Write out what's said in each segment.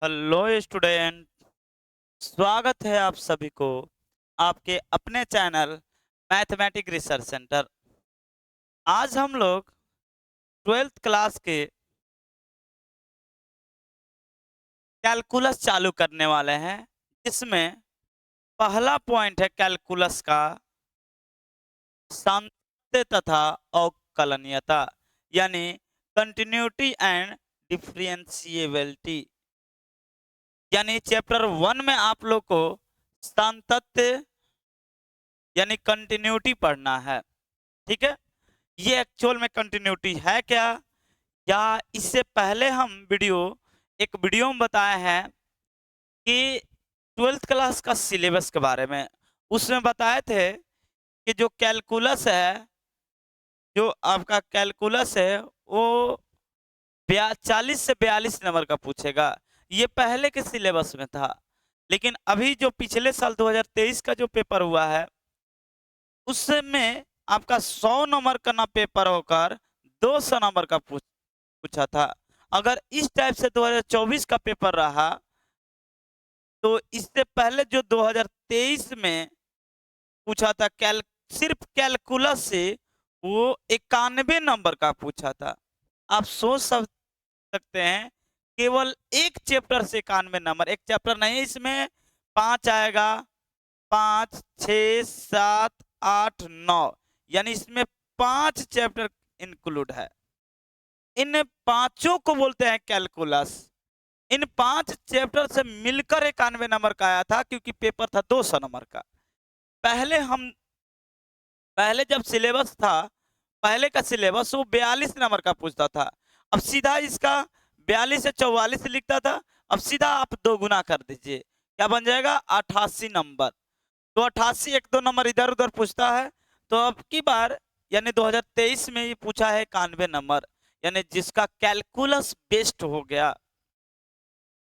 Hello student. स्वागत है आप सभी को आपके अपने चैनल मैथमेटिक रिसर्च सेंटर। आज हम लोग 12th क्लास के कैलकुलस चालू करने वाले हैं, जिसमें पहला पॉइंट है कैलकुलस का सातत्य तथा अवकलनीयता, यानी कंटिन्यूटी एंड डिफरेंशिएबिलिटी। यानी चैप्टर 1 में आप लोग को सातत्य यानी कंटिन्यूटी पढ़ना है। ठीक है, ये एक्चुअल में कंटिन्यूटी है क्या, या इससे पहले हम एक वीडियो में बताए हैं कि 12th क्लास का सिलेबस के बारे में। उसमें बताए थे कि जो कैलकुलस है, जो आपका कैलकुलस है वो 40 से 42 नंबर का पूछेगा। ये पहले के सिलेबस में था, लेकिन अभी जो पिछले साल 2023 का जो पेपर हुआ है उसमें आपका 100 नंबर का ना पेपर होकर 200 नंबर का पूछा था। अगर इस टाइप से 2024 का पेपर रहा तो इससे पहले जो 2023 में पूछा था सिर्फ कैलकुलस से वो 91 नंबर का पूछा था। आप सोच सकते हैं, केवल एक चैप्टर से 91 नंबर। एक चैप्टर नहीं, इसमें 5 आएगा, 5, 6, 7, 8, 9, यानी इसमें 5 चैप्टर इंक्लूड है। इन पांचों को बोलते हैं कैलकुलस। इन 5 चैप्टर से मिलकर 91 नंबर का आया था, क्योंकि पेपर था 200 नंबर का। पहले जब सिलेबस था, पहले का सिलेबस वो 42 नंबर का पूछता था। अब सीधा इसका 42 से 44 लिखता था। अब सीधा आप 2 गुना कर दीजिए, क्या बन जाएगा? 88 नंबर। तो 88 एक दो नंबर इधर उधर पूछता है। तो अब की बार यानी 2023 में ये पूछा है 91 नंबर, यानी जिसका कैलकुलस बेस्ट हो गया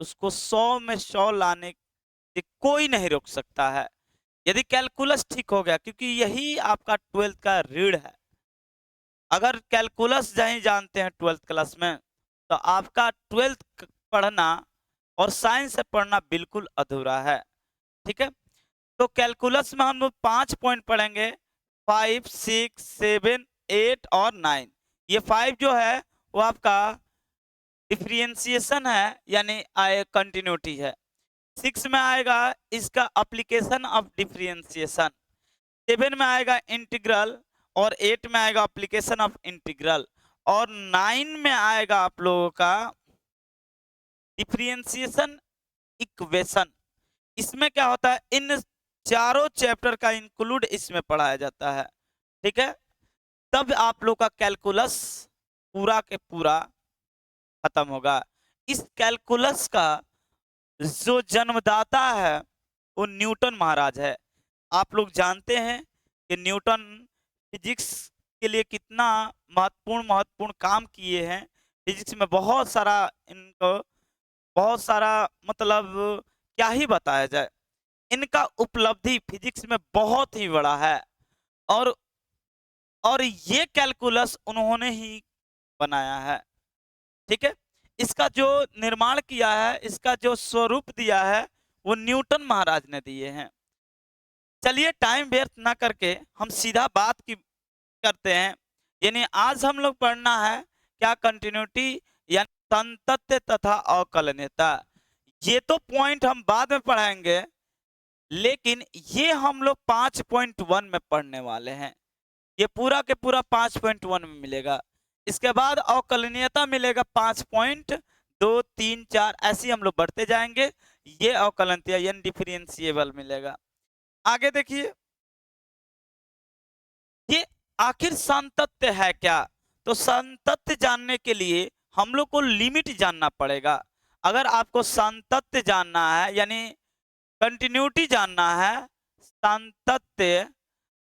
उसको 100 में 100 लाने से कोई नहीं रोक सकता है, यदि कैलकुलस ठीक हो गया, क्योंकि यही आपका 12th का रीढ़ है। अगर कैलकुलस नहीं जानते हैं 12th क्लास में, तो आपका 12th पढ़ना और साइंस से पढ़ना बिल्कुल अधूरा है। ठीक है, तो कैलकुलस में हम लोग 5 पॉइंट पढ़ेंगे, 5, 6, 7, 8 और 9। ये 5 जो है वो आपका डिफरेंशिएशन है, यानी कंटिन्यूटी है। 6 में आएगा इसका एप्लीकेशन ऑफ डिफरेंशिएशन, 7 में आएगा इंटीग्रल, और 8 में आएगा एप्लीकेशन ऑफ इंटीग्रल, और 9 में आएगा आप लोगों का डिफरेंशिएशन इक्वेशन। इसमें क्या होता है, इन चारों चैप्टर का इंक्लूड इसमें पढ़ाया जाता है। ठीक है, तब आप लोग का कैलकुलस पूरा के पूरा खत्म होगा। इस कैलकुलस का जो जन्मदाता है वो न्यूटन महाराज है। आप लोग जानते हैं कि न्यूटन फिजिक्स के लिए कितना महत्वपूर्ण काम किए हैं। फिजिक्स में बहुत सारा मतलब क्या ही बताया जाए, इनका उपलब्धि फिजिक्स में बहुत ही बड़ा है। और ये कैलकुलस उन्होंने ही बनाया है। ठीक है, इसका जो निर्माण किया है, इसका जो स्वरूप दिया है, वो न्यूटन महाराज ने दिए हैं। चलिए टाइम व्यर्थ ना करके हम सीधा बात की करते हैं। यानी आज हम लोग पढ़ना है क्या, कंटिन्यूटी यानी संतत्य तथा अवकलनीयता। ये तो पॉइंट हम बाद में पढ़ाएंगे, लेकिन ये हम लोग 5.1 में पढ़ने वाले हैं। ये पूरा के पूरा 5.1 में मिलेगा। इसके बाद अवकलनीयता मिलेगा 5.2, 3, 4, ऐसे हम लोग बढ़ते जाएंगे। ये अवकलनीयता यानी डिफरेंशिएबल मिलेगा। आगे देखिए, ये आखिर संतत्य है क्या? तो संतत्य जानने के लिए हम लोग को लिमिट जानना पड़ेगा। अगर आपको संतत्य जानना है यानी कंटिन्यूटी जानना है, संतत्य,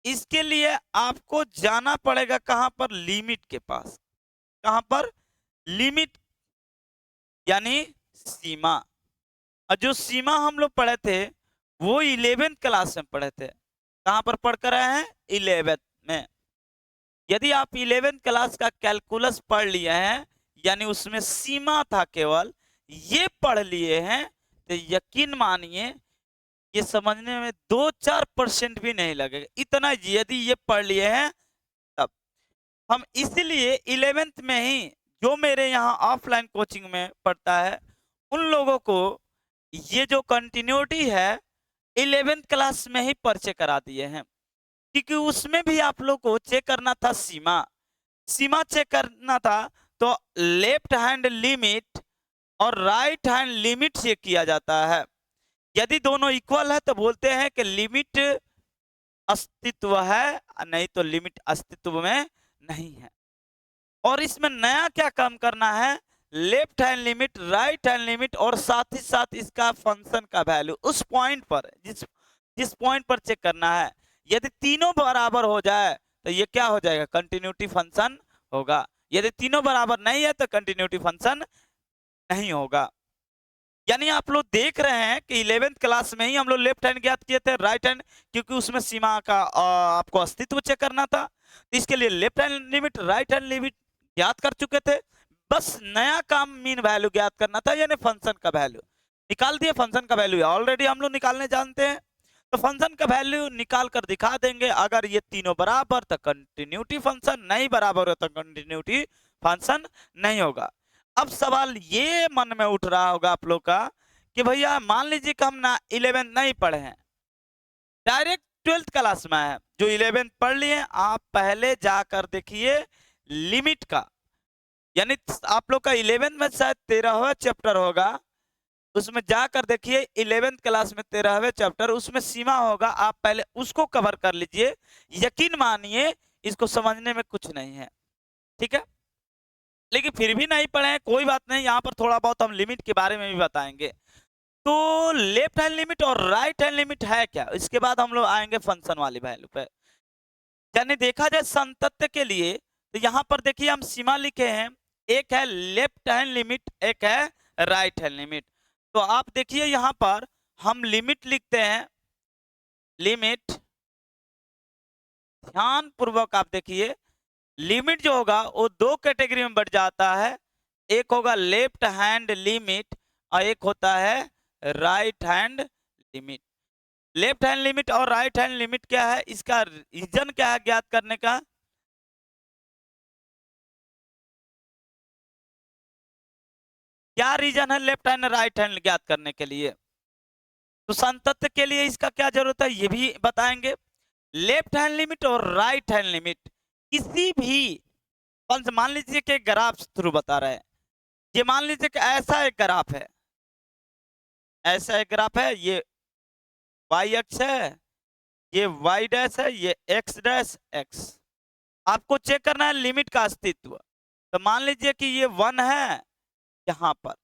इसके लिए आपको जाना पड़ेगा कहां पर? लिमिट के पास। कहां पर? लिमिट यानी सीमा। और जो सीमा हम लोग पढ़े थे वो 11th क्लास में पढ़े थे। कहां पर पढ़ कर आए हैं? 11th में। यदि आप 11th क्लास का कैलकुलस पढ़ लिए हैं, यानी उसमें सीमा था केवल, ये पढ़ लिए हैं तो यकीन मानिए ये समझने में 2-4% भी नहीं लगेगा, इतना यदि ये पढ़ लिए हैं तब। हम इसीलिए 11th में ही जो मेरे यहाँ ऑफलाइन कोचिंग में पढ़ता है उन लोगों को ये जो कंटिन्यूटी है 11th क्लास में ही परिचय करा दिए हैं, क्योंकि उसमें भी आप लोग को चेक करना था सीमा चेक करना था। तो लेफ्ट हैंड लिमिट और राइट हैंड लिमिट चेक किया जाता है। यदि दोनों इक्वल है तो बोलते हैं कि लिमिट अस्तित्व है, नहीं तो लिमिट अस्तित्व में नहीं है। और इसमें नया क्या काम करना है, left hand limit, right hand limit और साथ ही साथ इसका फंक्शन का वैल्यू उस पॉइंट पर जिस पॉइंट पर चेक करना है। यदि तीनों बराबर हो जाए तो ये क्या हो जाएगा, कंटिन्यूटी फंक्शन होगा। यदि तीनों बराबर नहीं है तो कंटिन्यूटी फंक्शन नहीं होगा। यानी आप लोग देख रहे हैं कि 11th क्लास में ही हम लोग लेफ्ट हैंड ज्ञात किए थे, राइट हैंड क्योंकि उसमें सीमा का आपको अस्तित्व चेक करना था, तो इसके लिए left hand limit, right hand limit ज्ञात कर चुके थे। बस नया काम मीन वैल्यू ज्ञात करना था, यानी फंक्शन का वैल्यू निकाल दिए। फंक्शन का वैल्यू ऑलरेडी हम लोग निकालने जानते हैं, तो फंक्शन का वैल्यू निकाल कर दिखा देंगे। अगर ये तीनों बराबर तो कंटिन्यूटी फंक्शन, नहीं बराबर हो तो कंटिन्यूटी फंक्शन नहीं होगा। अब सवाल ये मन में उठ रहा होगा आप लोग का कि भैया मान लीजिए कि हम ना 11 नहीं पढ़े हैं, डायरेक्ट 12th क्लास में है, जो 11 पढ़ लिए आप पहले जाकर देखिए लिमिट का, यानी आप लोग का 11 में शायद 13वां चैप्टर होगा, उसमें जाकर देखिए 11th क्लास में 13वें चैप्टर, उसमें सीमा होगा, आप पहले उसको कवर कर लीजिए। यकीन मानिए इसको समझने में कुछ नहीं है, ठीक है। लेकिन फिर भी नहीं पढ़े कोई बात नहीं, यहाँ पर थोड़ा बहुत हम लिमिट के बारे में भी बताएंगे। तो लेफ्ट हैंड लिमिट और राइट हैंड लिमिट है क्या, इसके बाद हम लोग आएंगे फंक्शन वाली वैल्यू पे। यानी देखा जाए संतत्य के लिए तो यहाँ पर देखिए हम सीमा लिखे हैं, एक है लेफ्ट हैंड लिमिट, एक है राइट हैंड लिमिट। तो आप देखिए यहाँ पर हम लिमिट लिखते हैं, लिमिट ध्यान पूर्वक आप देखिए, लिमिट जो होगा वो दो कैटेगरी में बढ़ जाता है, एक होगा लेफ्ट हैंड लिमिट और एक होता है right hand limit. Left hand limit और राइट हैंड लिमिट क्या है, इसका रीजन क्या है ज्ञात करने का, क्या रीजन है लेफ्ट हैंड राइट हैंड ज्ञात करने के लिए। तो संतत्य के लिए इसका क्या जरूरत है ये भी बताएंगे। लेफ्ट हैंड लिमिट और राइट हैंड लिमिट किसी भी मान लीजिए कि ग्राफ थ्रू बता रहे हैं, ये मान लीजिए कि ऐसा एक ग्राफ है, ऐसा एक ग्राफ है, ये y अक्ष है, ये y डैश है, ये x डैश x। आपको चेक करना है लिमिट का अस्तित्व। तो मान लीजिए कि ये 1 है यहाँ पर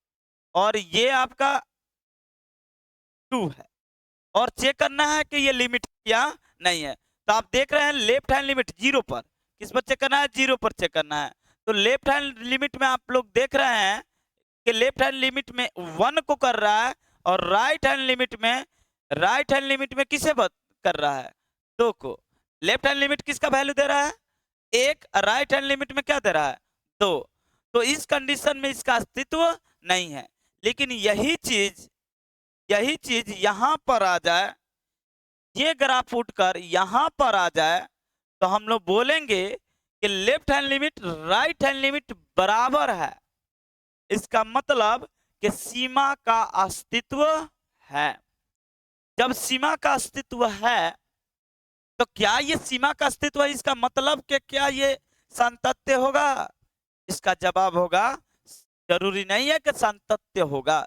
और ये आपका 2 है, और चेक करना है कि ये लिमिट क्या नहीं है। तो आप देख रहे हैं लेफ्ट हैंड लिमिट 0 पर, किस पर चेक करना है, 0 पर चेक करना है। तो लेफ्ट हैंड लिमिट में आप लोग देख रहे हैं कि लेफ्ट हैंड लिमिट में 1 को कर रहा है, और राइट हैंड लिमिट में किसे कर रहा है, 2 को। लेफ्ट हैंड लिमिट किसका वैल्यू दे रहा है, 1, राइट हैंड लिमिट में क्या दे रहा है, 2। तो इस कंडीशन में इसका अस्तित्व नहीं है। लेकिन यही चीज यहां पर आ जाए, ये ग्राफ उठकर यहां पर आ जाए, तो हम लोग बोलेंगे कि left hand limit right hand limit बराबर है। इसका मतलब कि सीमा का अस्तित्व है। जब सीमा का अस्तित्व है तो क्या ये सीमा का अस्तित्व है, इसका मतलब कि क्या ये संतत्य होगा, इसका जवाब होगा जरूरी नहीं है कि संतत्य होगा,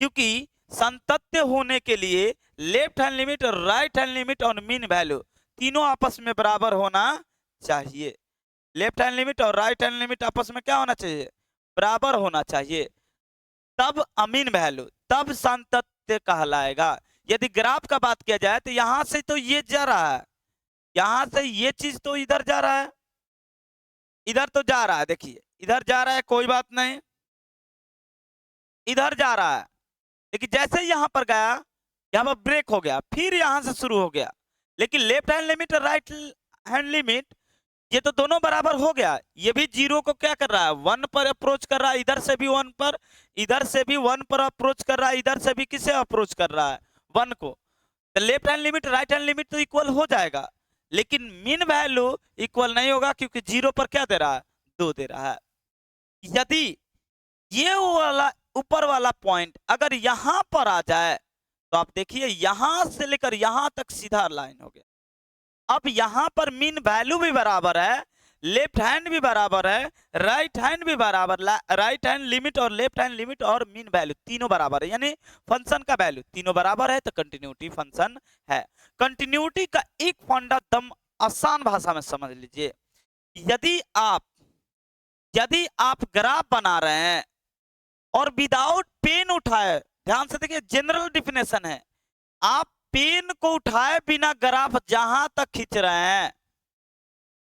क्योंकि संतत्य होने के लिए लेफ्ट हैंड लिमिट और राइट हैंड लिमिट और मीन वैल्यू तीनों आपस में बराबर होना चाहिए। लेफ्ट हैंड लिमिट और राइट हैंड लिमिट आपस में क्या होना चाहिए, बराबर होना चाहिए, तब अमीन वैल्यू, तब संतत्य कहलाएगा। यदि ग्राफ का बात किया जाए तो यहां से तो ये जा रहा है, यहां से ये चीज तो इधर जा रहा है, इधर तो जा रहा है, देखिए इधर जा रहा है, कोई बात नहीं, इधर जा रहा है, लेकिन जैसे ही यहां पर गया, यहां पर ब्रेक हो गया, फिर यहां से शुरू हो गया। लेकिन लेफ्ट हैंड लिमिट और राइट हैंड लिमिट ये तो दोनों बराबर हो गया, ये भी 0 को क्या कर रहा है, 1 पर अप्रोच कर रहा है, इधर से भी 1 पर, इधर से भी 1 पर अप्रोच कर रहा है, इधर से भी किसे अप्रोच कर रहा है, 1 को। तो left hand limit right hand limit तो इक्वल हो जाएगा, लेकिन मीन वैल्यू इक्वल नहीं होगा, क्योंकि 0 पर क्या दे रहा है, 2 दे रहा है। यदि ये वाला ऊपर वाला पॉइंट अगर यहां पर आ जाए, तो आप देखिए यहां से लेकर यहां तक सीधा लाइन हो गया। अब यहां पर मीन वैल्यू भी बराबर है, लेफ्ट हैंड भी बराबर है, राइट हैंड भी बराबर, राइट हैंड लिमिट और लेफ्ट हैंड लिमिट और मीन वैल्यू तीनों बराबर है, यानी फंक्शन का वैल्यू तीनों बराबर है, तो कंटिन्यूटी फंक्शन है। कंटिन्यूटी का एक फंडा दम आसान भाषा में समझ लीजिए। यदि आप ग्राफ बना रहे हैं और विदाउट पेन उठाए, ध्यान से देखिए जनरल डिफिनेशन है, आप पेन को उठाए बिना ग्राफ जहां तक खींच रहे हैं,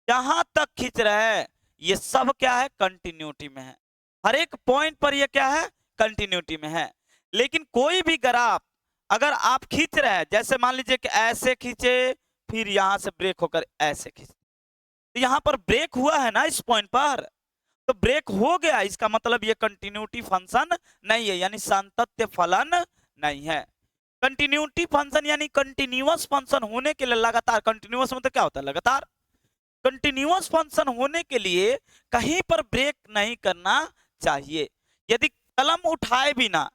जहां तक खींच रहे हैं, ये सब क्या है, कंटिन्यूटी में है। हर एक पॉइंट पर ये क्या है, कंटिन्यूटी में है। लेकिन कोई भी ग्राफ अगर आप खींच रहे हैं, जैसे मान लीजिए कि ऐसे खींचे, फिर यहां से ब्रेक होकर ऐसे खींचे, तो यहां पर ब्रेक हुआ है ना इस पॉइंट पर, तो ब्रेक हो गया, इसका मतलब ये कंटिन्यूटी फंक्शन नहीं है, यानी सातत्य फलन नहीं है। कंटिन्यूटी फंक्शन यानी कंटिन्यूअस फंक्शन होने के लिए लगातार, कंटिन्यूअस मतलब क्या होता है, लगातार। कंटिन्यूअस फंक्शन होने के लिए कहीं पर ब्रेक नहीं करना चाहिए। यदि कलम उठाए बिना,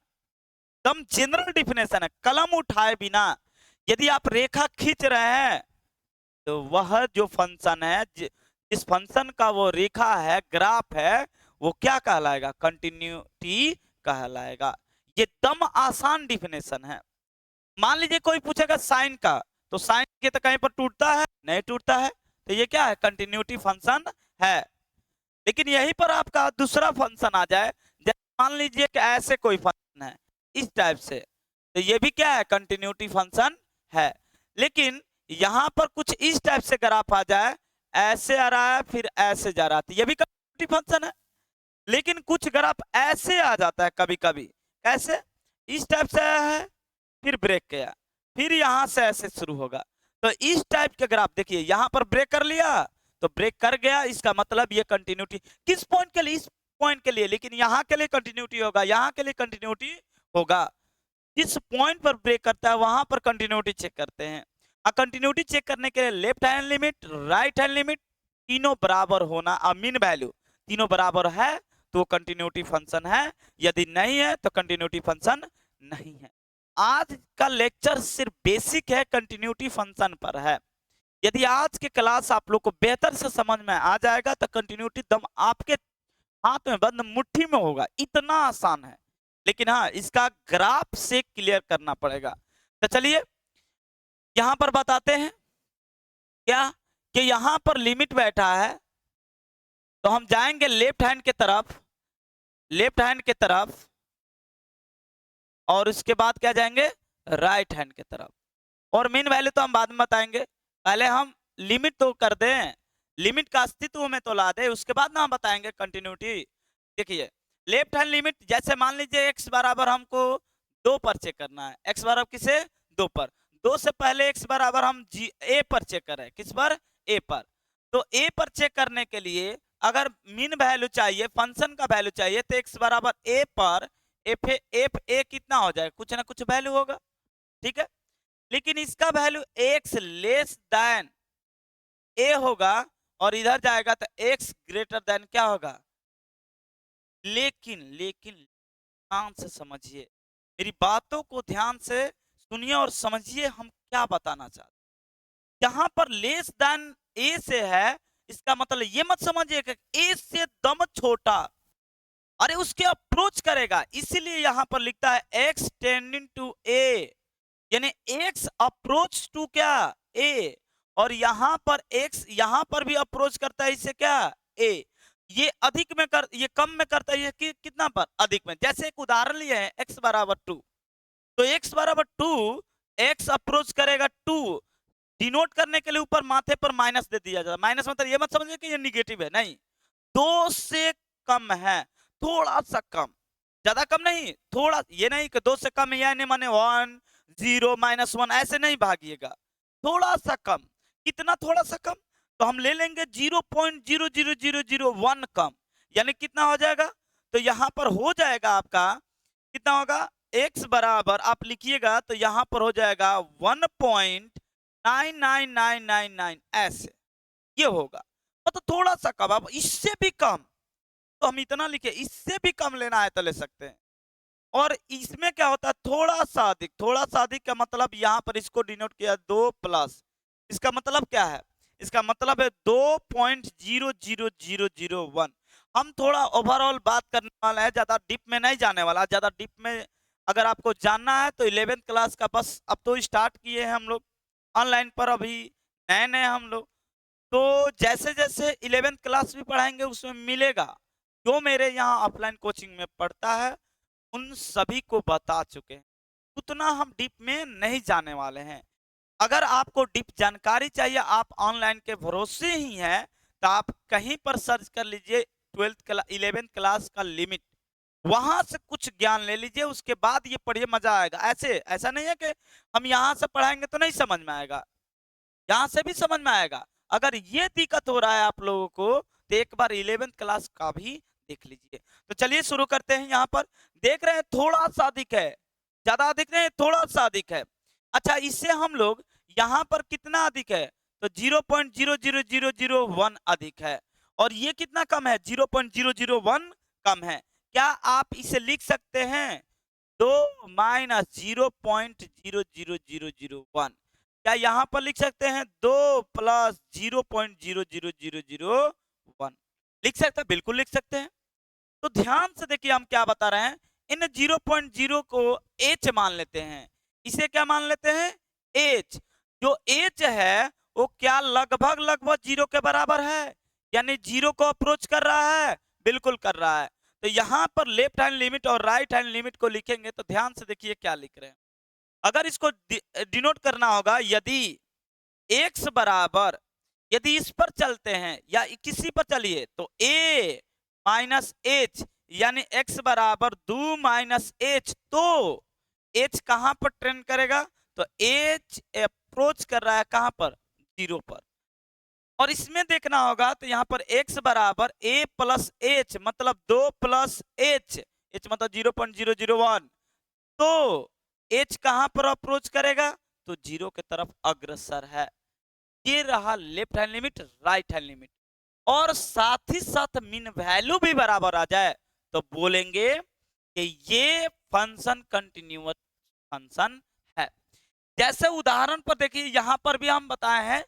एकदम जनरल डिफिनेशन है, कलम उठाए बिना यदि आप रेखा खींच रहे हैं, तो वह जो फंक्शन है, इस फंक्शन का वो रेखा है, ग्राफ है, वो क्या कहलाएगा, कंटिन्यूटी कहलाएगा। ये दम आसान डिफिनेशन है। मान लीजिए कोई पूछेगा साइन का, तो साइन के तो कहीं पर टूटता है, नहीं टूटता है, तो ये क्या है, कंटिन्यूटी फंक्शन है। लेकिन यहीं पर आपका दूसरा फंक्शन आ जाए, जैसे मान लीजिए कि ऐसे कोई फंक्शन है इस टाइप से, तो ये भी क्या है, कंटिन्यूटी फंक्शन है। लेकिन यहां पर कुछ इस टाइप से ग्राफ आ जाए, ऐसे आ रहा है फिर ऐसे जा रहा है, ये भी कंटिन्यूटी फंक्शन है। लेकिन कुछ ग्राफ ऐसे आ जाता है कभी कभी, कैसे, इस टाइप से है, फिर ब्रेक गया, फिर यहां से ऐसे शुरू होगा, तो इस टाइप के ग्राफ देखिए, यहां पर ब्रेक कर लिया तो ब्रेक कर गया, इसका मतलब ये कंटिन्यूटी किस पॉइंट के लिए, इस पॉइंट के लिए, लेकिन यहां के लिए कंटिन्यूटी होगा, यहां के लिए कंटिन्यूटी होगा। जिस पॉइंट पर ब्रेक करता है वहां पर कंटिन्यूटी चेक करते हैं। कंटिन्यूटी चेक करने के लिए left hand limit, right hand limit तीनों बराबर होना, मीन वैल्यू तीनों बराबर है तो वो कंटिन्यूटी फंक्शन है, यदि नहीं है तो कंटिन्यूटी फंक्शन नहीं है। आज का लेक्चर सिर्फ बेसिक है, कंटिन्यूटी फंक्शन पर है। यदि आज के क्लास आप लोग को बेहतर से समझ में आ जाएगा तो कंटिन्यूटी दम आपके हाथ में बंद मुट्ठी में होगा, इतना आसान है। लेकिन हाँ, इसका ग्राफ से क्लियर करना पड़ेगा। तो चलिए यहां पर बताते हैं क्या, कि यहां पर लिमिट बैठा है, तो हम जाएंगे लेफ्ट हैंड के तरफ, लेफ्ट हैंड के तरफ, और उसके बाद क्या जाएंगे, राइट हैंड के तरफ। और मीन वैल्यू तो हम बाद में बताएंगे, पहले हम लिमिट तो कर दें, लिमिट का अस्तित्व में तो ला दे, उसके बाद ना हम बताएंगे कंटिन्यूटी। देखिए लेफ्ट हैंड लिमिट, जैसे मान लीजिए x बराबर हमको 2 पर चेक करना है, x बराबर किसे, 2 पर, 2 से पहले x बराबर हम a पर चेक कर रहे हैं, किस पर, a पर। तो a पर चेक करने के लिए अगर मीन वैल्यू चाहिए, फंक्शन का वैल्यू चाहिए, तो x बराबर a पर एफ ए कितना हो जाएगा, कुछ ना कुछ वैल्यू होगा, ठीक है। लेकिन इसका वैल्यू x लेस देन ए होगा, और इधर जाएगा तो x ग्रेटर देन क्या होगा। लेकिन ध्यान से समझिए, मेरी बातों को ध्यान से सुनिए और समझिए हम क्या बताना चाहते हैं। यहाँ पर लेस देन ए से है, इसका मतलब ये मत समझिए कि ए से दम छोटा, अरे उसके अप्रोच करेगा, इसीलिए यहां पर लिखता है x टेंडिंग टू a, यानी x अप्रोच टू क्या, a, और यहां पर x यहां पर भी अप्रोच करता है इससे क्या, a। ये अधिक में कर, ये कम में करता है, ये कितना पर, अधिक में। जैसे एक उदाहरण लिए हैं x बराबर 2, तो x बराबर 2, x अप्रोच करेगा 2, डिनोट करने के लिए ऊपर माथे पर माइनस दे दिया जाता है। माइनस मतलब ये मत समझिए कि ये निगेटिव है, नहीं, 2 से कम है, थोड़ा सा कम, ज्यादा कम नहीं, थोड़ा, ये नहीं कि 2 से कम है यानी माने 1 0 -1 ऐसे नहीं भागिएगा, थोड़ा सा कम। कितना थोड़ा सा कम, तो हम ले लेंगे 0.00001 कम, यानी कितना हो जाएगा, तो यहाँ पर हो जाएगा आपका कितना होगा, x बराबर आप लिखिएगा तो यहाँ पर हो जाएगा 1.99999 ऐसे ये होगा, मतलब थोड़ा सा कम। अब इससे भी कम तो हम इतना लिखे, इससे भी कम लेना है तो ले सकते हैं। और इसमें क्या होता है, थोड़ा सा अधिक, थोड़ा सा अधिक का मतलब यहाँ पर इसको डिनोट किया 2 प्लस, इसका मतलब क्या है, इसका मतलब है 2.00001। हम थोड़ा ओवरऑल बात करने वाला है, ज्यादा डीप में नहीं जाने वाला। ज्यादा डीप में अगर आपको जानना है तो 11th क्लास का बस अब तो स्टार्ट किए हैं हम लोग ऑनलाइन पर, अभी नए नए हम लोग। तो जैसे जैसे 11th क्लास भी पढ़ाएंगे उसमें मिलेगा, जो मेरे यहाँ ऑफलाइन कोचिंग में पढ़ता है उन सभी को बता चुके हैं, उतना हम डीप में नहीं जाने वाले हैं। अगर आपको डीप जानकारी चाहिए, आप ऑनलाइन के भरोसे ही हैं, तो आप कहीं पर सर्च कर लीजिए 11th क्लास का लिमिट, वहां से कुछ ज्ञान ले लीजिए, उसके बाद ये पढ़िए, मजा आएगा। ऐसा नहीं है कि हम यहाँ से पढ़ाएंगे तो नहीं समझ में आएगा, यहाँ से भी समझ में आएगा। अगर ये दिक्कत हो रहा है आप लोगों को तो एक बार 11th क्लास का भी देख लीजिए। तो चलिए शुरू करते हैं। यहाँ पर देख रहे हैं थोड़ा सा अधिक है, ज्यादा अधिक नहीं, थोड़ा सा अधिक है। अच्छा, इससे हम लोग यहाँ पर कितना अधिक है, तो 0.00001 अधिक है, और ये कितना कम है, 0.001 कम है। क्या आप इसे लिख सकते हैं 2 माइनस 0.00001? क्या यहाँ पर लिख सकते हैं 2 प्लस 0.00001? लिख सकते हैं, बिल्कुल लिख सकते हैं। तो ध्यान से देखिए हम क्या बता रहे हैं, इन 0.0 को h मान लेते हैं। इसे क्या मान लेते हैं, h। जो h है वो क्या लगभग लगभग 0 के बराबर है, यानी 0 को अप्रोच कर रहा है, बिल्कुल कर रहा है। तो यहाँ पर लेफ्ट हैंड लिमिट और राइट हैंड लिमिट को लिखेंगे तो ध्यान से देखिए क्या लिख रहे हैं। अगर इसको डिनोट करना होगा, यदि x बराबर, यदि इस पर चलते हैं या किसी पर चलिए तो a माइनस एच, यानी x बराबर 2 माइनस एच, तो h कहां पर ट्रेंड करेगा, तो h अप्रोच कर रहा है कहां पर, 0 पर। और इसमें देखना होगा तो यहाँ पर x बराबर a प्लस एच, मतलब 2 प्लस एच, h मतलब 0.001, तो h कहां पर अप्रोच करेगा, तो 0 की तरफ अग्रसर है। ये रहा left hand limit, right hand limit. और साथ ही साथ मीन वैल्यू भी बराबर आ जाए तो बोलेंगे कि ये फंक्शन कंटिन्यूअस फंक्शन है। जैसे उदाहरण पर देखिए, यहां पर भी हम बताए हैं,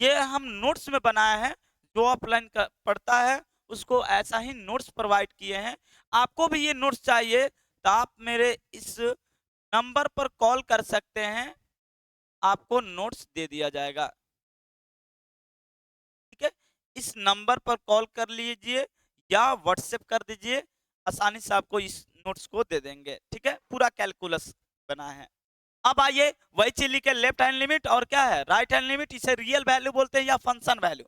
ये हम नोट्स में बनाए हैं, जो ऑफलाइन पढ़ता है उसको ऐसा ही नोट्स प्रोवाइड किए हैं। आपको भी ये नोट्स चाहिए तो आप मेरे इस नंबर पर कॉल कर सकते हैं, आपको नोट्स दे दिया जाएगा। ठीक है, इस नंबर पर कॉल कर लीजिए या व्हाट्सएप कर दीजिए, आसानी से आपको इस नोट्स को दे देंगे। ठीक है, पूरा कैलकुलस बना है। अब आइए वही चीज लिखे, लेफ्ट हैंड लिमिट और क्या है, राइट हैंड लिमिट। इसे रियल वैल्यू बोलते हैं या फंक्शन वैल्यू।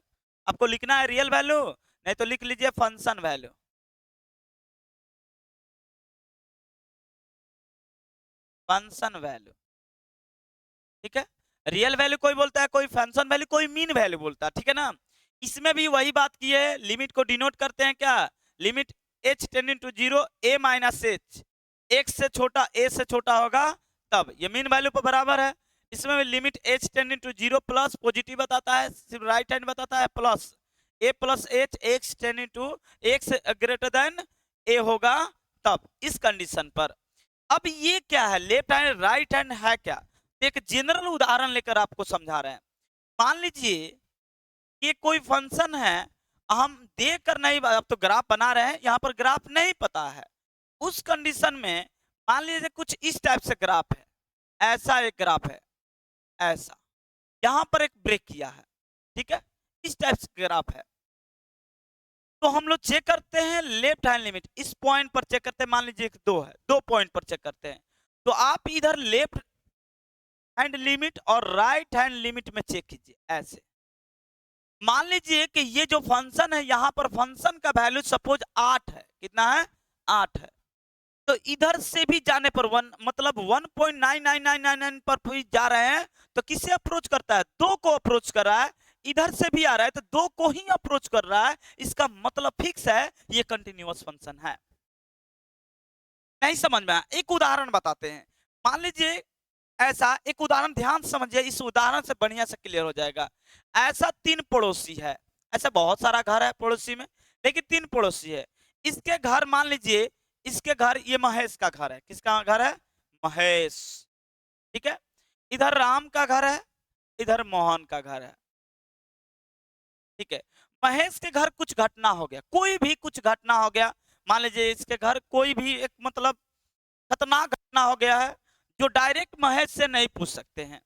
आपको लिखना है रियल वैल्यू, नहीं तो लिख लीजिए फंक्शन वैल्यू। फंक्शन वैल्यू, ठीक है। रियल वैल्यू कोई बोलता है, कोई फंक्शन वैल्यू, कोई मीन वैल्यू बोलता है, ठीक है ना। इसमें भी वही बात की है, लिमिट को डिनोट करते हैं क्या, limit h tending to 0 a minus H, x से छोटा a से छोटा होगा तब ये मीन वैल्यू पर बराबर है। इसमें भी limit h tending to 0 plus positive बताता है, सिर्फ राइट हैंड बताता है, plus a plus H, x tending to x greater than a होगा तब, इस कंडीशन पर। अब ये क्या है, लेफ्ट हैंड राइट हैंड है क्या, एक जनरल उदाहरण लेकर आपको समझा रहे हैं। मान लीजिए ये कोई फंक्शन है, हम देख कर नहीं, अब तो ग्राफ बना रहे हैं, यहाँ पर ग्राफ नहीं पता है। उस कंडीशन में मान लीजिए कुछ इस टाइप से ग्राफ है, ऐसा एक ग्राफ है, ऐसा, यहाँ पर एक ब्रेक किया है, ठीक है, इस टाइप से ग्राफ है। तो हम लोग चेक करते हैं लेफ्ट हैंड लिमिट, इस पॉइंट पर चेक करते हैं, मान लीजिए 2 है, 2 पॉइंट पर चेक करते हैं। तो आप इधर लेफ्ट हैंड लिमिट और राइट हैंड लिमिट में चेक कीजिए ऐसे। मान लीजिए कि ये जो फंक्शन है, यहां पर फंक्शन का वैल्यू सपोज 8 है, कितना है, 8 है। तो इधर से भी जाने पर 1 मतलब 1.99999 पर भी जा रहे हैं, तो किसे अप्रोच करता है, 2 को अप्रोच कर रहा है। इधर से भी आ रहा है तो 2 को ही अप्रोच कर रहा है, इसका मतलब फिक्स है ये कंटिन्यूअस फंक्शन है। नहीं समझ में आया, एक उदाहरण बताते हैं। मान लीजिए ऐसा एक उदाहरण ध्यान से समझिए, इस उदाहरण से बढ़िया से क्लियर हो जाएगा। ऐसा 3 पड़ोसी है, ऐसा बहुत सारा घर है पड़ोसी में, लेकिन 3 पड़ोसी है। इसके घर मान लीजिए, इसके घर ये महेश का घर है। किसका घर है? महेश। ठीक है। इधर राम का घर है, इधर मोहन का घर है। ठीक है। महेश के घर कुछ घटना हो गया, कोई भी कुछ घटना हो गया, मान लीजिए इसके घर कोई भी एक मतलब खतरनाक घटना हो गया है, जो डायरेक्ट महेश से नहीं पूछ सकते हैं,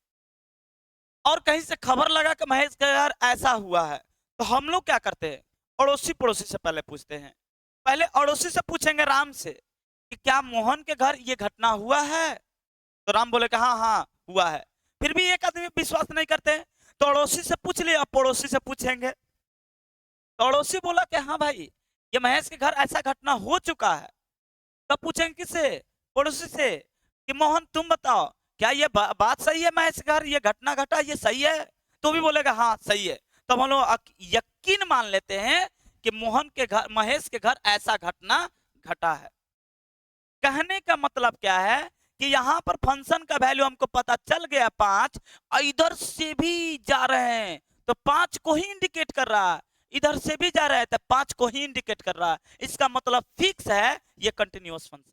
और कहीं से खबर लगा कि महेश के घर ऐसा हुआ है, तो हम लोग क्या करते हैं? अड़ोसी पड़ोसी से पहले पूछते हैं। पहले अड़ोसी से पूछेंगे राम से कि क्या मोहन के घर ये घटना हुआ है? तो राम बोले कि हाँ हाँ हुआ है। फिर भी एक आदमी विश्वास नहीं करते हैं, तो अड़ोसी से पूछ लिया, पड़ोसी से पूछेंगे। तो अड़ोसी बोला कि हाँ भाई, ये महेश के घर ऐसा घटना हो चुका है। तब पूछेंगे किससे? पड़ोसी से कि मोहन तुम बताओ, क्या ये बात सही है, महेश के घर ये घटना घटा, ये सही है? तो भी बोलेगा हाँ सही है। तब हम लोग यकीन मान लेते हैं कि मोहन के घर, महेश के घर ऐसा घटना घटा है। कहने का मतलब क्या है कि यहाँ पर फंक्शन का वैल्यू हमको पता चल गया 5, और इधर से भी जा रहे हैं तो 5 को ही इंडिकेट कर रहा है, इधर से भी जा रहा है तो 5 को ही इंडिकेट कर रहा है। इसका मतलब फिक्स है, ये कंटिन्यूअस फंक्शन।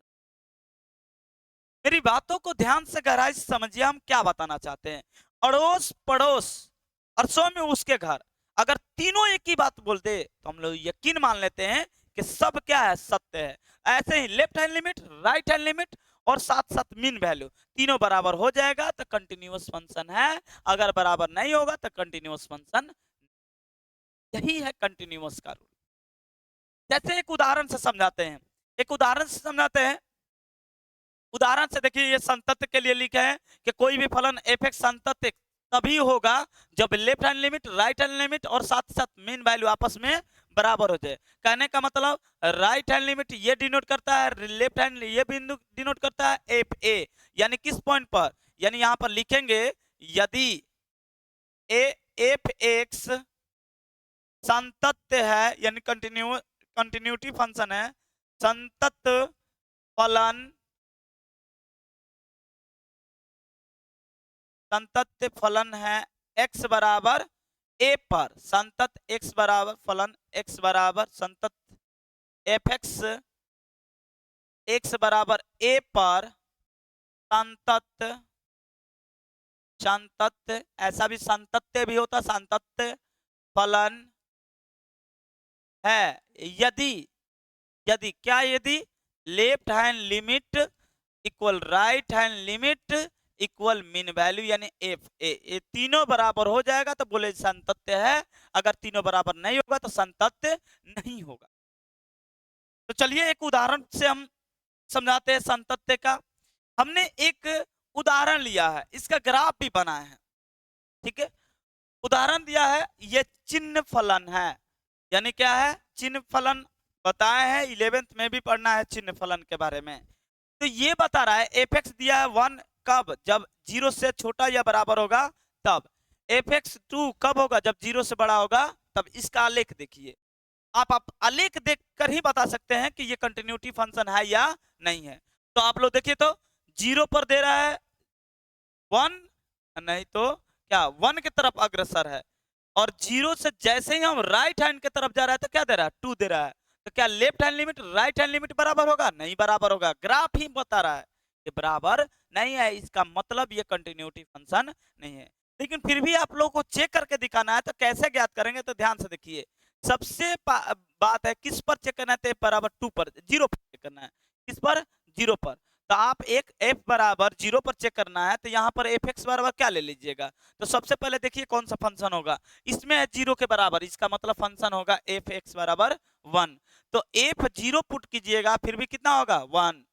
मेरी बातों को ध्यान से गहराई से समझिए, हम क्या बताना चाहते हैं। अड़ोस पड़ोस और सौ में उसके घर, अगर तीनों एक ही बात बोलते तो हम लोग यकीन मान लेते हैं कि सब क्या है, सत्य है। ऐसे ही left hand limit, right hand limit और साथ साथ मीन वैल्यू तीनों बराबर हो जाएगा तो कंटिन्यूअस फंक्शन है। अगर बराबर नहीं होगा तो कंटिन्यूअस फंक्शन। यही है कंटिन्यूअस का रूल। जैसे एक उदाहरण से समझाते हैं, एक उदाहरण से समझाते हैं। उदाहरण से देखिए, ये संतत्व के लिए लिखे हैं कि कोई भी फलन एफ एक्स संतत्व तभी होगा जब left hand limit, right hand limit और साथ साथ मीन वैल्यू आपस में बराबर हो जाए। कहने का मतलब राइट हैंड लिमिट ये डिनोट करता है, लेफ्ट हैंड ये बिंदु डिनोट करता है एफ ए, यानी किस पॉइंट पर, यानी यहां पर लिखेंगे यदि ए एफ एक्स संतत्व है, यानी कंटिन्यूटी फंक्शन है, संतत्व फलन, संतत्व फलन है x बराबर a पर, संतत्व x बराबर फलन x बराबर संतत्व एफ एक्स x बराबर a पर संतत्व, संतत्व ऐसा भी संतत्व भी होता, संतत्व फलन है यदि, यदि क्या, यदि left hand limit equal right hand limit equal mean value, यानी एफ ए, ये तीनों बराबर हो जाएगा तो बोले संतत्व है। अगर तीनों बराबर नहीं होगा तो संतत्व नहीं होगा। तो चलिए एक उदाहरण से हम समझाते हैं संतत्व का। हमने एक उदाहरण लिया है, इसका ग्राफ भी बना है। ठीक है। उदाहरण दिया है, ये चिन्ह फलन है, यानी क्या है, चिन्ह फलन बताए हैं, 11th में भी पढ़ना है चिन्ह फलन के बारे में। तो ये बता रहा है एफ एक्स दिया है 1 कब, जब 0 से छोटा या बराबर होगा तब। एफ एक्स 2 कब होगा, जब 0 से बड़ा होगा तब। इसका आलेख देखिए, आप आलेख देखकर ही बता सकते हैं कि ये कंटिन्यूटी फंक्शन है या नहीं है। तो आप लोग देखिए, तो 0 पर दे रहा है 1, नहीं तो क्या 1 की तरफ अग्रसर है, और 0 से जैसे ही हम राइट हैंड की तरफ जा रहा है तो क्या दे रहा है, 2 दे रहा है। तो क्या left hand limit right hand limit बराबर होगा? नहीं बराबर होगा। ग्राफ ही बता रहा है कि बराबर नहीं है, इसका मतलब ये कंटिन्यूटी फंक्शन नहीं है। लेकिन फिर भी आप लोगों को चेक करके दिखाना है, तो कैसे ज्ञात करेंगे, तो ध्यान से देखिए। सबसे बात है किस पर चेक करना है, बराबर 2 पर, 0 पर चेक करना है। किस पर? 0 पर। तो आप एक f बराबर 0 पर चेक करना है, तो यहाँ पर एफ एक्स बराबर क्या ले लीजिएगा। तो सबसे पहले देखिए कौन सा फंक्शन होगा, इसमें है 0 के बराबर, इसका मतलब फंक्शन होगा एफ एक्स बराबर 1। तो एफ 0 पुट कीजिएगा, फिर भी कितना होगा 1।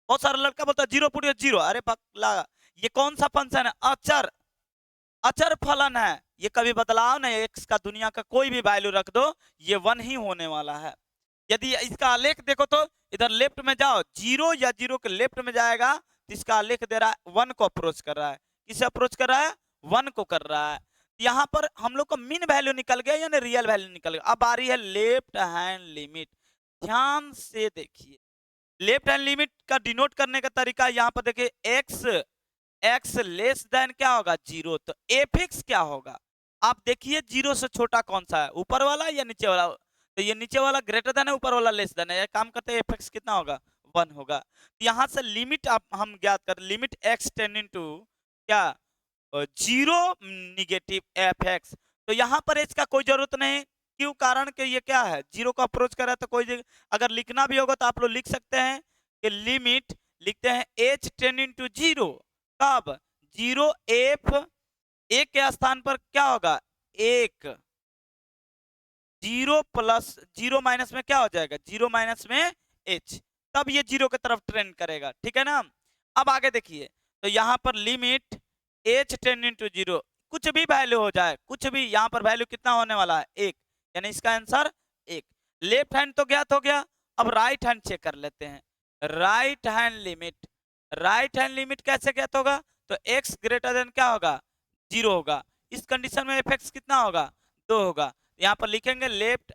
बहुत सारा लड़का बोलता है 0 पुट 0, अरे पगला, ये कौन सा फंक्शन है, अचर, अचर फलन है, ये कभी बदलाव नहीं, एक्स का दुनिया का कोई भी वैल्यू रख दो ये 1 ही होने वाला है। यदि इसका आलेख देखो तो इधर लेफ्ट में जाओ, 0 या 0 के लेफ्ट में जाएगा तो इसका आलेख दे रहा है 1 को अप्रोच कर रहा है। किसे अप्रोच कर रहा है? 1 को कर रहा है। यहाँ पर हम लोग का मीन वैल्यू निकल गया, यानी रियल वैल्यू निकल गया। अब आ रही है लेफ्ट हैंड लिमिट, ध्यान से देखिए। लेफ्ट हैंड लिमिट का डिनोट करने का तरीका यहाँ पर देखिए, एक्स लेस देन क्या होगा, जीरो। तो एफ एक्स क्या होगा, आप देखिए जीरो से छोटा कौन सा है, ऊपर वाला या नीचे वाला। तो ये नीचे वाला ग्रेटर देन है, ऊपर वाला लेस देन है। काम करते हैं, एफ एक्स कितना होगा, 1 होगा। तो यहाँ से लिमिट आप हम ज्ञात कर, लिमिट एक्स टेंडिंग टू क्या, जीरो निगेटिव एफ एक्स। तो यहाँ पर इसका कोई जरूरत नहीं, क्यों, कारण कि ये क्या है, जीरो को अप्रोच कर रहा है। तो कोई अगर लिखना भी होगा तो आप लोग लिख सकते हैं कि लिमिट लिखते हैं एच टेंडिंग टू जीरो, कब, जीरो एफ, एक के स्थान पर क्या होगा, एक, जीरो प्लस जीरो माइनस में क्या हो जाएगा, जीरो माइनस में एच, तब ये जीरो की तरफ ट्रेंड करेगा, ठीक है ना। अब आगे देखिए, तो यहाँ पर limit h tending to zero, कुछ भी वैल्यू हो जाए, कुछ भी, यहाँ पर वैल्यू कितना होने वाला है, एक, यानी इसका आंसर एक। लेफ्ट हैंड तो ज्ञात हो गया, अब राइट हैंड चेक कर लेते हैं। Right hand limit, right hand limit कैसे ज्ञात होगा, तो एक्स ग्रेटर देन क्या होगा, जीरो होगा। इस कंडीशन में एफ एक्स कितना होगा, 2 होगा। यहाँ पर लिखेंगे left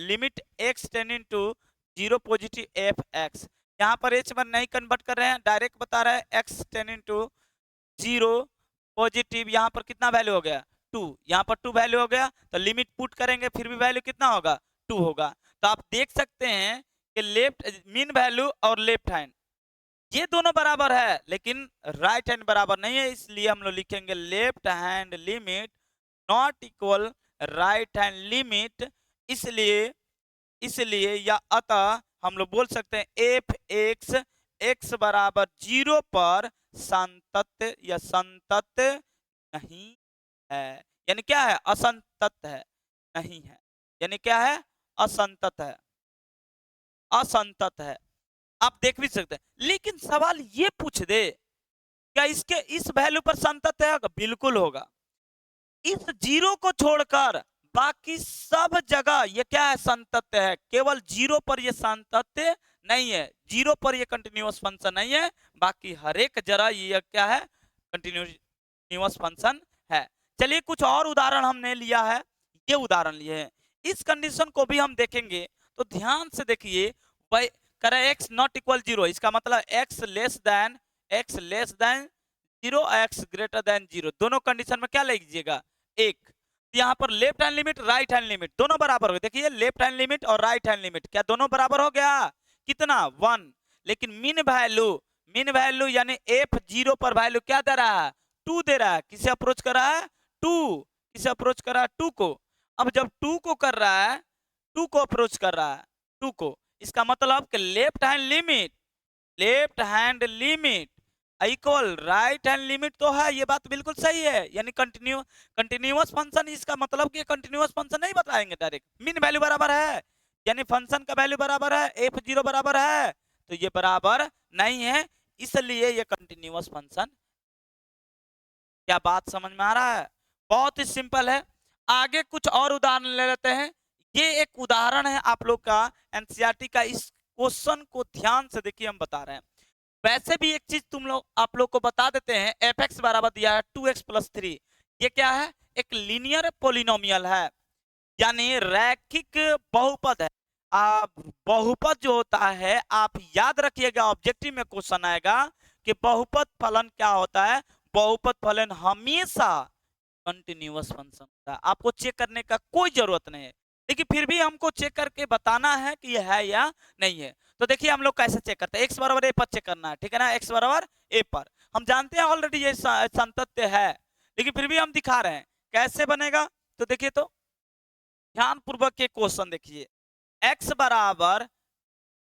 limit x tending to zero positive f x. यहाँ पर एच में नहीं कन्वर्ट कर रहे हैं, डायरेक्ट बता रहे हैं, x tending to zero positive, यहाँ पर कितना वैल्यू हो गया, 2, यहाँ पर 2 वैल्यू हो गया। तो लिमिट पुट करेंगे फिर भी वैल्यू कितना होगा, 2 होगा। तो आप देख सकते हैं कि लेफ्ट मीन वैल्यू और लेफ्ट हैंड ये दोनों बराबर है, लेकिन राइट हैंड बराबर नहीं है, इसलिए हम लोग लिखेंगे left hand limit not equal right hand limit. इसलिए इसलिए या अतः हम लोग बोल सकते हैं एफ एक्स एक्स बराबर जीरो पर संतत या संतत नहीं है, यानी क्या है, असंतत है, नहीं है, यानी क्या है, असंतत है, असंतत है। आप देख भी सकते हैं, लेकिन सवाल ये पूछ दे, क्या इसके इस वैल्यू पर संतत है, बिल्कुल होगा। इस जीरो को छोड़कर बाकी सब जगह ये क्या है, संतत्य है, केवल जीरो पर ये संतत्य नहीं है, जीरो पर ये कंटिन्यूअस फंक्शन नहीं है, बाकी हर एक जगह ये क्या है, कंटिन्यूअस फंक्शन है। चलिए कुछ और उदाहरण हमने लिया है, ये उदाहरण लिए हैं, इस कंडीशन को भी हम देखेंगे। तो ध्यान से देखिए, करे एक्स नॉट इक्वल जीरो, इसका मतलब x less than zero, x greater than zero, दोनों कंडीशन में क्या लीजिएगा, एक। यहाँ पर left hand limit right hand limit दोनों बराबर हो गए, देखिए लेफ्ट हैंड लिमिट और राइट हैंड लिमिट क्या दोनों बराबर हो गया, कितना, 1। लेकिन मीन वैल्यू यानी एफ जीरो पर वैल्यू क्या दे रहा है, 2 दे रहा है। किसे अप्रोच कर रहा है, 2, किसे अप्रोच कर रहा है, 2 को। अब जब 2 को कर रहा है, 2 को अप्रोच कर रहा है, 2 को, इसका मतलब कि left hand limit equal right hand limit तो है, ये बात बिल्कुल सही है, यानी कंटिन्यूअस फंक्शन, इसका मतलब कि कंटिन्यूअस फंक्शन नहीं बताएंगे डायरेक्ट, मीन वैल्यू बराबर है, यानी फंक्शन का वैल्यू बराबर है, एफ जीरो बराबर है, तो ये बराबर नहीं है, इसलिए ये कंटिन्यूअस फंक्शन। क्या बात समझ में आ रहा है, बहुत ही सिंपल है। आगे कुछ और उदाहरण ले लेते हैं। ये एक उदाहरण है आप लोग का एनसीईआरटी का, इस क्वेश्चन को ध्यान से देखिए, हम बता रहे हैं। वैसे भी एक चीज आप लोग को बता देते हैं, एफ एक्स बराबर दिया है 2x + 3, ये क्या है, एक लीनियर पोलिनोमियल है, यानी रैखिक बहुपद है। बहुपद जो होता है, आप याद रखिएगा, ऑब्जेक्टिव में क्वेश्चन आएगा कि बहुपद फलन क्या होता है, बहुपद फलन हमेशा कंटिन्यूअस फंक्शन होता है, आपको चेक करने का कोई जरूरत नहीं है, लेकिन फिर भी हमको चेक करके बताना है कि यह है या नहीं है। तो देखिए हम लोग कैसे चेक करते हैं, एक्स बराबर ए पर चेक करना है, ठीक है ना, एक्स बराबर ए पर हम जानते हैं ऑलरेडी ये संतत्य है, लेकिन फिर भी हम दिखा रहे हैं कैसे बनेगा। तो देखिए, तो ध्यान पूर्वक के क्वेश्चन देखिए, एक्स बराबर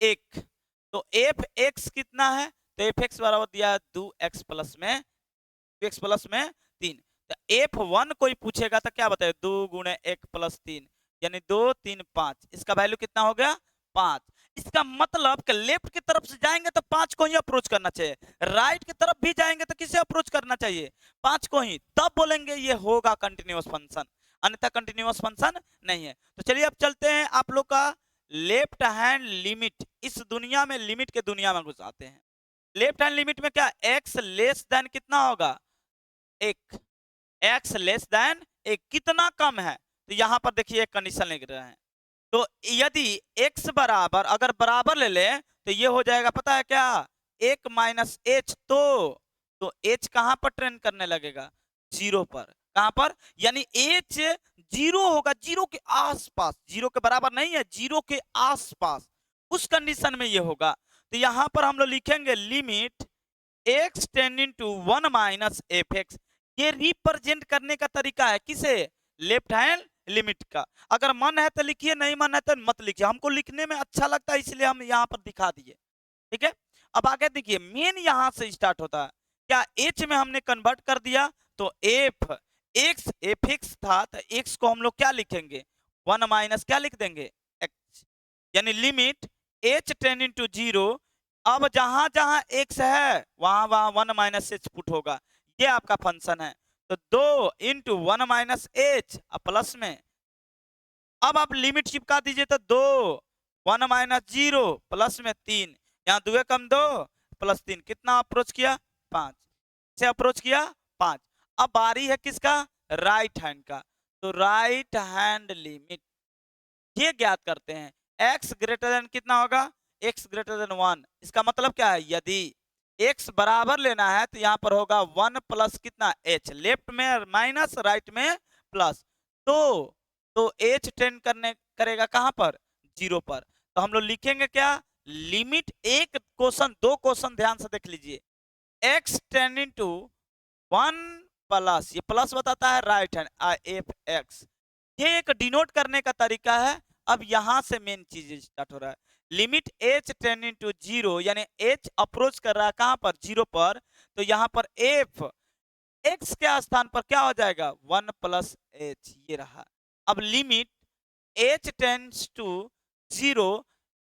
1, तो एफ एक्स कितना है, तो एफ एक्स बराबर दिया है 2x प्लस में 3। तो एफ 1 कोई पूछेगा तो क्या बताए, 2 × 1 + 3, यानी 2 3 5, इसका वैल्यू कितना हो गया, 5। इसका मतलब कि लेफ्ट की तरफ से जाएंगे तो 5 को ही अप्रोच करना चाहिए, राइट की तरफ भी जाएंगे तो किसे अप्रोच करना चाहिए, 5 को ही, तब बोलेंगे ये होगा कंटिन्यूअस फंक्शन, अन्यथा कंटिन्यूअस फंक्शन नहीं है। तो चलिए अब चलते हैं आप लोग का लेफ्ट हैंड लिमिट, इस दुनिया में लिमिट के दुनिया में घुस आते हैं। लेफ्ट हैंड लिमिट में क्या, एक्स लेस देन कितना होगा, 1, एक्स लेस देन 1 कितना कम है, तो यहां पर देखिए एक कंडीशन लिख रहे हैं, तो यदि x बराबर, अगर बराबर ले लें तो ये हो जाएगा पता है क्या, 1 माइनस एच। तो एच कहां पर ट्रेंड करने लगेगा, 0 पर। कहां पर, यानी एच 0 होगा, 0 के आसपास, 0 के बराबर नहीं है, 0 के आसपास, उस कंडीशन में ये होगा। तो यहां पर हम लोग लिखेंगे limit x tending to 1 minus f x. ये रिप्रेजेंट करने का तरीका है किसे, लेफ्ट हैंड लिमिट का। अगर मन है तो लिखिए, नहीं मन है तो मत लिखिए, हमको लिखने में अच्छा लगता है इसलिए हम यहाँ पर दिखा दिए। ठीक है, अब आगे देखिए, मेन यहां से स्टार्ट होता है क्या, एच में हमने कन्वर्ट कर दिया, तो एफ एक्स था, तो एक्स को हम लोग क्या लिखेंगे, 1 माइनस क्या लिख देंगे, एक्स। यानी लिमिट एच टेंडिंग टू 0। अब जहां जहां एक्स है वहां वहां 1 माइनस एच पुट होगा, ये आपका फंक्शन है। तो 2 इंटू 1 माइनस एच प्लस में, अब आप लिमिट चिपका दीजिए, तो 2 1 माइनस 0 प्लस में 3, यहाँ 2 कम 2 प्लस 3, कितना अप्रोच किया, 5 से अप्रोच किया 5। अब बारी है किसका, राइट हैंड का। तो राइट हैंड लिमिट ये ज्ञात करते हैं, x ग्रेटर देन कितना होगा, x ग्रेटर देन 1। इसका मतलब क्या है, यदि x बराबर लेना है तो यहाँ पर होगा 1 प्लस कितना h, लेफ्ट में माइनस राइट में प्लस। तो h टेंड करेगा कहां पर, 0 पर। तो हम लोग लिखेंगे क्या, लिमिट, एक क्वेश्चन, दो क्वेश्चन ध्यान से देख लीजिए, x टेंडिंग टू 1 प्लस, ये प्लस बताता है राइट हैंड एफ एक्स, ये एक डिनोट करने का तरीका है। अब यहां से मेन चीज स्टार्ट हो रहा है, लिमिट h टेंडिंग टू 0, यानी h अप्रोच कर रहा है कहां पर, 0 पर। तो यहां पर f x के स्थान पर क्या हो जाएगा, 1 प्लस h, ये रहा। अब limit h tends to 0,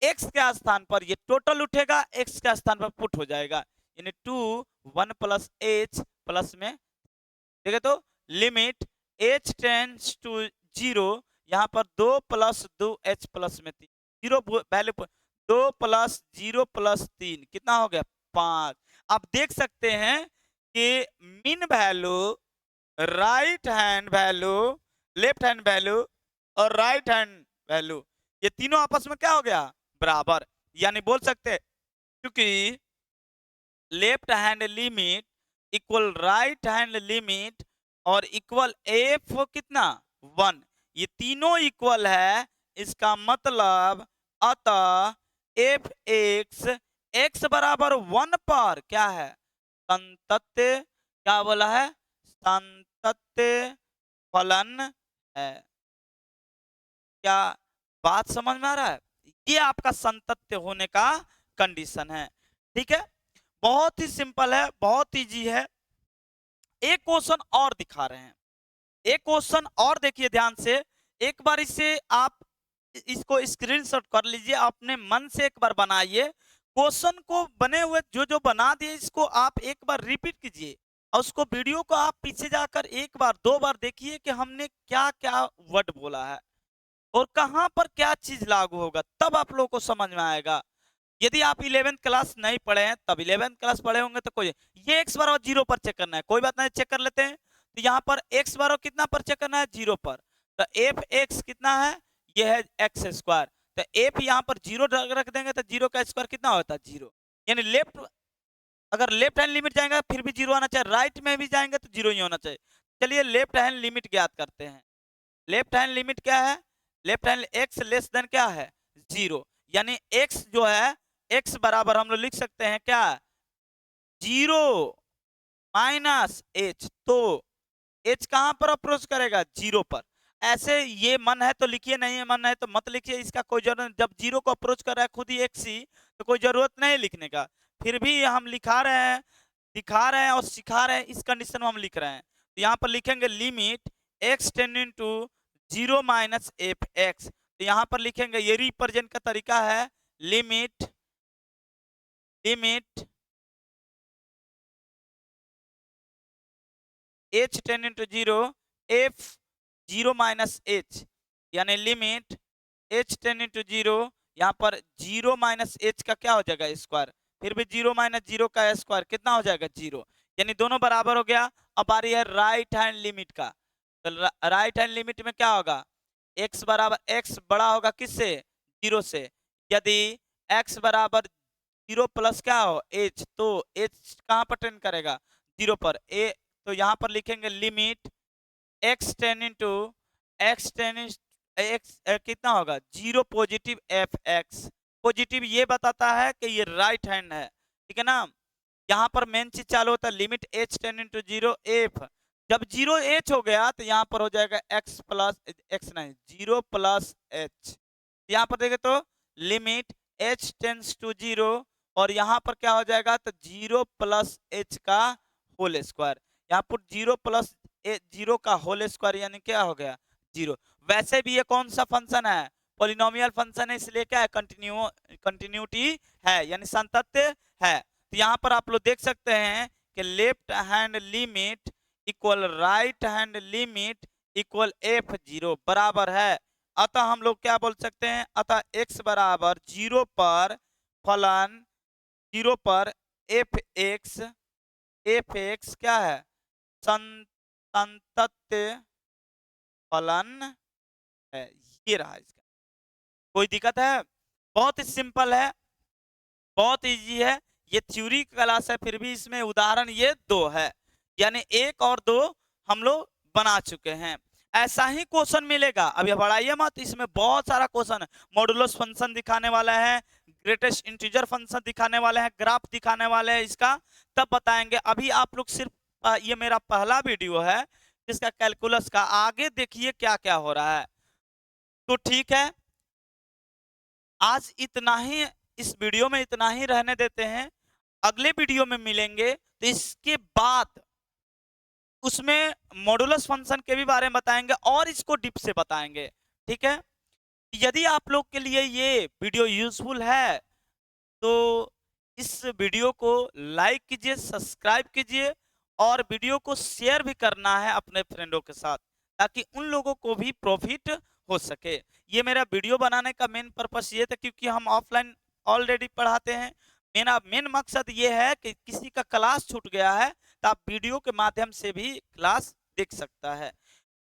x के स्थान पर ये टोटल उठेगा, x के स्थान पर पुट हो जाएगा, यानी 2 1 प्लस h प्लस में, ठीक है। तो लिमिट h टेंड्स टू 0, यहाँ पर 2 प्लस 2h प्लस में 3, 0 वैल्यू 2 प्लस 0 प्लस 3 कितना हो गया, 5। आप देख सकते हैं कि mean value, right hand value, left hand value और राइट हैंड वैल्यू, ये तीनों आपस में क्या हो गया, बराबर। यानी बोल सकते हैं, क्योंकि left hand limit equal right hand limit और इक्वल एफ कितना, 1, ये तीनों इक्वल है। इसका मतलब अतः एफ एक्स एक्स बराबर 1 पर क्या है, संतत्य, क्या बोला है, संतत्य फलन है। क्या बात समझ में आ रहा है, ये आपका संतत्य होने का कंडीशन है। ठीक है, बहुत ही सिंपल है, बहुत इजी है। एक क्वेश्चन और दिखा रहे हैं, एक क्वेश्चन और देखिए ध्यान से, एक बार इसे आप इसको स्क्रीनशॉट कर लीजिए, अपने मन से एक बार बनाइए क्वेश्चन को, बने हुए जो जो बना दिए इसको आप एक बार रिपीट कीजिए, और उसको वीडियो को आप पीछे जाकर एक बार दो बार देखिए कि हमने क्या क्या वर्ड बोला है और कहां पर क्या चीज लागू होगा, तब आप लोगों को समझ में आएगा। यदि आप 11th क्लास नहीं पढ़े हैं, तब 11th क्लास पढ़े होंगे तो कोई, ये एक्स बार 0 पर चेक करना है, कोई बात नहीं, चेक कर लेते हैं। तो यहाँ पर एक्स बार कितना पर चेक करना है, 0 पर। तो एफ एक्स कितना है, ये है एक्स स्क्वायर। तो एफ यहाँ पर 0 रख देंगे तो 0 का स्क्वायर कितना होता है, 0। यानी लेफ्ट, अगर लेफ्ट हैंड लिमिट जाएगा फिर भी 0 आना चाहिए, राइट में भी जाएंगे तो 0 ही होना चाहिए। चलिए लेफ्ट हैंड लिमिट ज्ञात करते हैं। लेफ्ट हैंड लिमिट क्या है, left hand axe less than क्या है, 0, यानी एक्स जो है, एक्स बराबर हम लोग लिख सकते हैं क्या, 0 माइनस एच। तो एच कहां पर अप्रोच करेगा, 0 पर। ऐसे ये मन है तो लिखिए, नहीं है मन है तो मत लिखिए, इसका कोई जरूरत नहीं, जब 0 को अप्रोच कर रहा है खुद ही एक्स ही, तो कोई जरूरत नहीं लिखने का। फिर भी हम लिखा रहे हैं, दिखा रहे हैं और सिखा रहे हैं, इस कंडीशन में हम लिख रहे हैं। तो यहाँ पर लिखेंगे limit x tending to 0 minus f x. तो यहाँ पर लिखेंगे, ये रिप्रेजेंट का तरीका है, limit h tending to 0 f 0 minus h, यानी लिमिट h टेंडिंग टू 0, यहाँ पर 0 माइनस h का क्या हो जाएगा, स्क्वायर, फिर भी 0 माइनस 0 का स्क्वायर कितना हो जाएगा, 0, यानी दोनों बराबर हो गया। अब आ रही है राइट हैंड लिमिट का। तो राइट हैंड लिमिट में क्या होगा, x बराबर, x बड़ा होगा किससे, 0 से। यदि x बराबर जीरो प्लस क्या हो एच, तो एच कहाँ पर टेंड करेगा जीरो पर ए, तो यहाँ पर लिखेंगे limit x ten into x ten x कितना होगा zero positive f x. Positive ये बताता है कि ये राइट हैंड है, ठीक है ना। यहाँ पर मेन चीज चालू होता है limit h tends to zero f, जब जीरो एच हो गया तो यहाँ पर हो जाएगा एक्स प्लस एक्स नहीं जीरो प्लस एच। यहाँ पर देखे तो limit h tends to zero और यहाँ पर क्या हो जाएगा तो जीरो प्लस एच का होल स्क्वायर। यहाँ पर जीरो प्लस जीरो का होल स्क्वायर यानी क्या हो गया जीरो। वैसे भी ये कौन सा फंक्शन है पॉलिनोमियल फंक्शन है, इसलिए क्या है कंटिन्यूटी है यानी संतत्य है। तो यहाँ पर आप लोग देख सकते हैं कि left hand limit equal right hand limit equal F zero बराबर है। अतः हम लोग क्या बोल सकते हैं, अतः x बराबर जीरो पर फलन जीरो पर एफ एक्स क्या है संतत्य फलन है। ये रहा इसका, कोई दिक्कत है? बहुत ही सिंपल है, बहुत इजी है। ये थ्योरी क्लास है फिर भी इसमें उदाहरण ये दो है, यानी एक और दो हम लोग बना चुके हैं। ऐसा ही क्वेश्चन मिलेगा, अभी बढ़ाइए मत, इसमें बहुत सारा क्वेश्चन है। मॉडुलस फंक्शन दिखाने वाला है, ग्रेटेस्ट इंटीजर फंक्शन दिखाने वाले हैं, ग्राफ दिखाने वाले हैं, इसका तब बताएंगे। अभी आप लोग सिर्फ ये मेरा पहला वीडियो है जिसका कैलकुलस का, आगे देखिए क्या क्या हो रहा है। तो ठीक है, आज इतना ही, इस वीडियो में इतना ही रहने देते हैं। अगले वीडियो में मिलेंगे तो इसके बाद उसमें मॉडुलस फंक्शन के भी बारे में बताएंगे और इसको डीप से बताएंगे, ठीक है। यदि आप लोग के लिए ये वीडियो यूजफुल है तो इस वीडियो को लाइक कीजिए, सब्सक्राइब कीजिए और वीडियो को शेयर भी करना है अपने फ्रेंडों के साथ ताकि उन लोगों को भी प्रॉफिट हो सके। ये मेरा वीडियो बनाने का मेन पर्पस ये था क्योंकि हम ऑफलाइन ऑलरेडी पढ़ाते हैं। मेरा मेन मकसद ये है कि किसी का क्लास छूट गया है तो आप वीडियो के माध्यम से भी क्लास देख सकता है।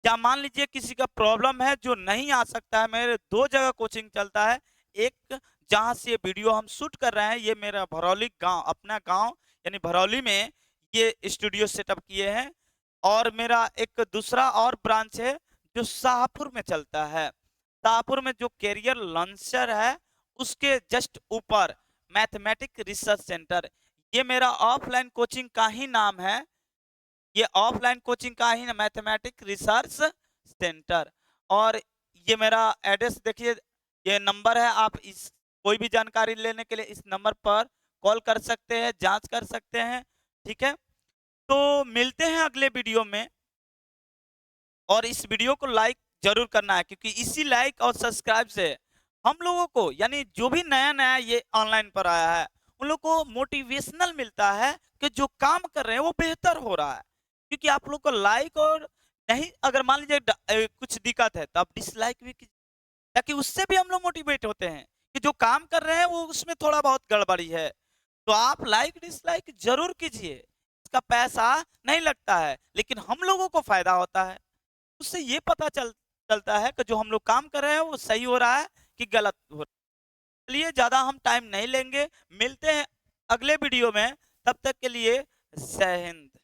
या मान लीजिए किसी का प्रॉब्लम है जो नहीं आ सकता है, मेरे दो जगह कोचिंग चलता है। एक जहां से ये वीडियो हम शूट कर रहे हैं, ये मेरा भरौली गांव, अपना गांव यानी भरौली में ये स्टूडियो सेटअप किए हैं। और मेरा एक दूसरा और ब्रांच है जो शाहपुर में चलता है। शाहपुर में जो कैरियर लॉन्चर है उसके जस्ट ऊपर मैथमेटिक रिसर्च सेंटर, ये मेरा ऑफलाइन कोचिंग का ही नाम है। ये ऑफलाइन कोचिंग का ही मैथमेटिक रिसर्च सेंटर। और ये मेरा एड्रेस देखिए, ये नंबर है, आप इस कोई भी जानकारी लेने के लिए इस नंबर पर कॉल कर सकते हैं, जांच कर सकते हैं, ठीक है। तो मिलते हैं अगले वीडियो में और इस वीडियो को लाइक जरूर करना है क्योंकि इसी लाइक और सब्सक्राइब से हम लोगों को यानी जो भी नया नया ये ऑनलाइन पर आया है उन लोग को मोटिवेशनल मिलता है कि जो काम कर रहे हैं वो बेहतर हो रहा है। क्योंकि आप लोग को लाइक और नहीं, अगर मान लीजिए कुछ दिक्कत है तो आप डिसलाइक भी कीजिए ताकि उससे भी हम लोग मोटिवेट होते हैं कि जो काम कर रहे हैं वो उसमें थोड़ा बहुत गड़बड़ी है। तो आप लाइक डिसलाइक जरूर कीजिए, इसका पैसा नहीं लगता है लेकिन हम लोगों को फायदा होता है। उससे ये पता चलता है कि जो हम लोग काम कर रहे हैं वो सही हो रहा है कि गलत हो रहा है। चलिए ज्यादा हम टाइम नहीं लेंगे, मिलते हैं अगले वीडियो में, तब तक के लिए जय हिंद।